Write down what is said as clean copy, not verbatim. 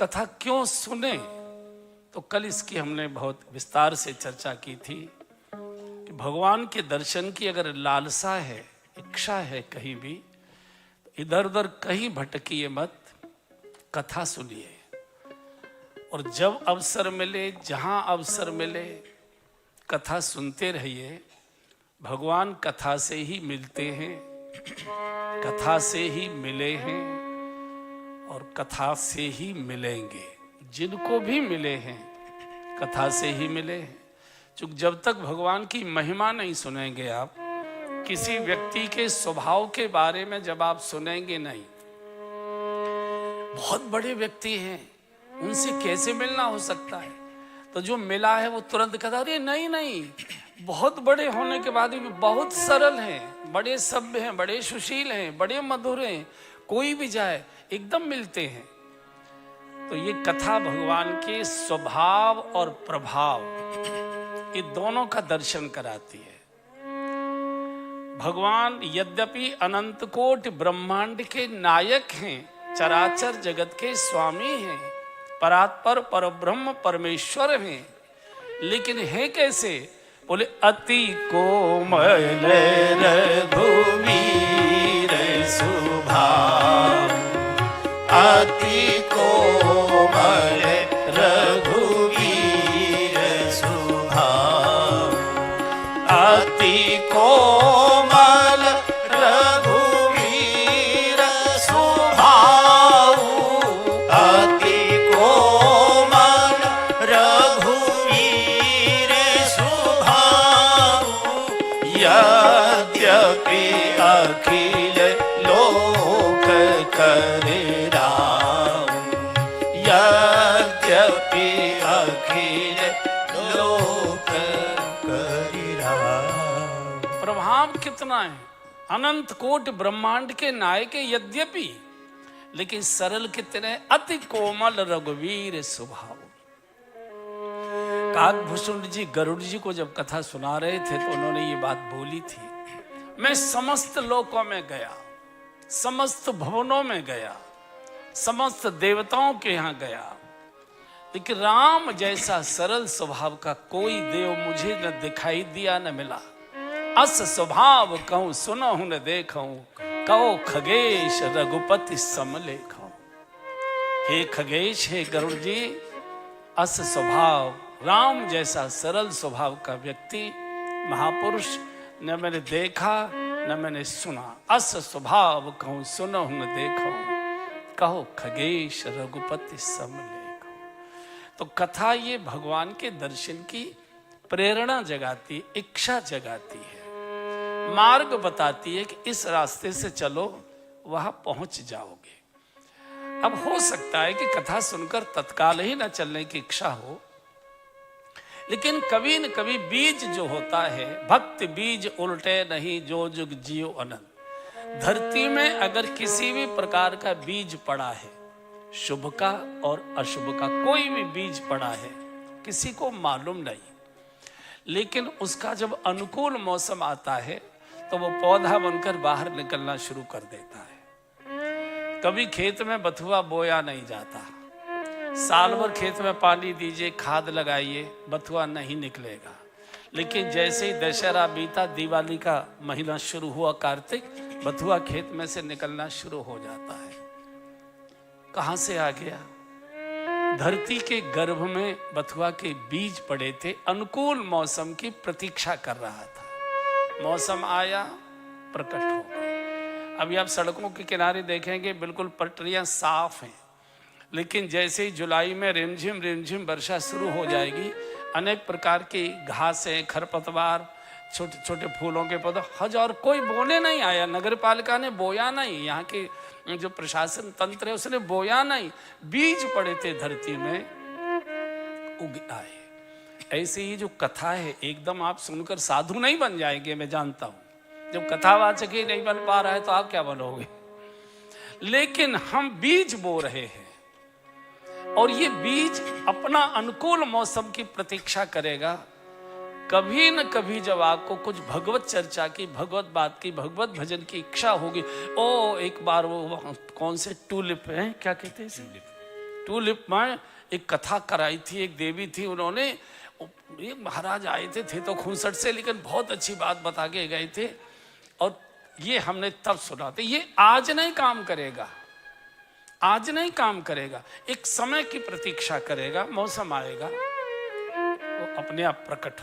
कथा क्यों सुने, तो कल इसकी हमने बहुत विस्तार से चर्चा की थी कि भगवान के दर्शन की अगर लालसा है, इच्छा है कहीं भी, तो इधर उधर कहीं भटकिए मत, कथा सुनिए। और जब अवसर मिले, जहां अवसर मिले, कथा सुनते रहिए। भगवान कथा से ही मिलते हैं, कथा से ही मिले हैं और कथा से ही मिलेंगे। जिनको भी मिले हैं कथा से ही मिले हैं। क्योंकि जब तक भगवान की महिमा नहीं सुनेंगे आप, किसी व्यक्ति के स्वभाव के बारे में जब आप सुनेंगे नहीं, बहुत बड़े व्यक्ति हैं उनसे कैसे मिलना हो सकता है, तो जो मिला है वो तुरंत कहता अरे नहीं नहीं, बहुत बड़े होने के बाद भी बहुत सरल हैं, बड़े सभ्य हैं, बड़े सुशील हैं, बड़े मधुर हैं, कोई भी जाए एकदम मिलते हैं। तो ये कथा भगवान के स्वभाव और प्रभाव, ये दोनों का दर्शन कराती है। भगवान यद्यपि अनंत कोटि ब्रह्मांड के नायक हैं, चराचर जगत के स्वामी हैं, परात्पर परब्रह्म परमेश्वर हैं, लेकिन है कैसे? बोले अति कोमल रघुवीर सुभाव, अति कोमल रघुवीर सुभाव, अति कोमल रघुवीर सुभाव, अति कोमल रघुवीर सुभाव, यद्यपि अखिल लोक करे राम, यद्यपि अखिल लोक करे राम। प्रभाव कितना है? अनंत कोटि ब्रह्मांड के नायक यद्यपि, लेकिन सरल कितने? अति कोमल रघुवीर स्वभाव। काकभूषण जी गरुड़ जी को जब कथा सुना रहे थे तो उन्होंने ये बात बोली थी, मैं समस्त लोकों में गया, समस्त भवनों में गया, समस्त देवताओं के यहाँ गया, लेकिन राम जैसा सरल स्वभाव का कोई देव मुझे न दिखाई दिया न मिला। अस स्वभाव कहूं सुनहु न देखूं, कहो खगेश रघुपति समलेखूं। हे खगेश, हे गरुड़ जी, अस स्वभाव, राम जैसा सरल स्वभाव का व्यक्ति, महापुरुष न मैंने देखा न मैंने सुना। अस स्वभाव कहूं सुनहु न देखूं, कहो खगेश रघुपति समलेखूं। तो कथा ये भगवान के दर्शन की प्रेरणा जगाती, इच्छा जगाती है, मार्ग बताती है कि इस रास्ते से चलो, वहां पहुंच जाओगे। अब हो सकता है कि कथा सुनकर तत्काल ही न चलने की इच्छा हो, लेकिन कभी न कभी बीज जो होता है, भक्त बीज उल्टे नहीं जो जुग जियो अनंत। धरती में अगर किसी भी प्रकार का बीज पड़ा है, शुभ का और अशुभ का कोई भी बीज पड़ा है, किसी को मालूम नहीं, लेकिन उसका जब अनुकूल मौसम आता है तो वो पौधा बनकर बाहर निकलना शुरू कर देता है। कभी खेत में बथुआ बोया नहीं जाता, साल भर खेत में पानी दीजिए, खाद लगाइए, बथुआ नहीं निकलेगा। लेकिन जैसे ही दशहरा बीता, दिवाली का महीना शुरू हुआ, कार्तिक, बथुआ खेत में से निकलना शुरू हो जाता है। कहां से आ गया? धरती के गर्भ में बथुआ के बीज पड़े थे, अनुकूल मौसम की प्रतीक्षा कर रहा था। मौसम आया, प्रकट हो गए। अभी आप सड़कों के किनारे देखेंगे बिल्कुल पटरियां साफ हैं, लेकिन जैसे ही जुलाई में रिमझिम वर्षा शुरू हो जाएगी, अनेक प्रकार की घासें, खरपतवार, छोटे छोटे फूलों के पौधे, हजार, कोई बोने नहीं आया, नगर पालिका ने बोया नहीं, यहाँ के जो प्रशासन तंत्र है उसने बोया नहीं, बीज पड़े थे धरती में, उग आए। ऐसे ही जो कथा है, एकदम आप सुनकर साधु नहीं बन जाएंगे, मैं जानता हूं। जब कथावाचक ही नहीं बन पा रहा है तो आप क्या बनोगे? लेकिन हम बीज बो रहे हैं, और ये बीज अपना अनुकूल मौसम की प्रतीक्षा करेगा। कभी न कभी जब आपको कुछ भगवत चर्चा की, भगवत बात की, भगवत भजन की इच्छा होगी, ओ एक बार वो कौन से टूलिप हैं, क्या कहते हैं, ट्यूलिप में एक कथा कराई थी, एक देवी थी, उन्होंने एक महाराज आए थे तो खूंसट से, लेकिन बहुत अच्छी बात बता के गए थे। और ये हमने तब सुना था। ये आज नहीं काम करेगा, आज नहीं काम करेगा, एक समय की प्रतीक्षा करेगा, मौसम आएगा वो अपने आप प्रकट हो।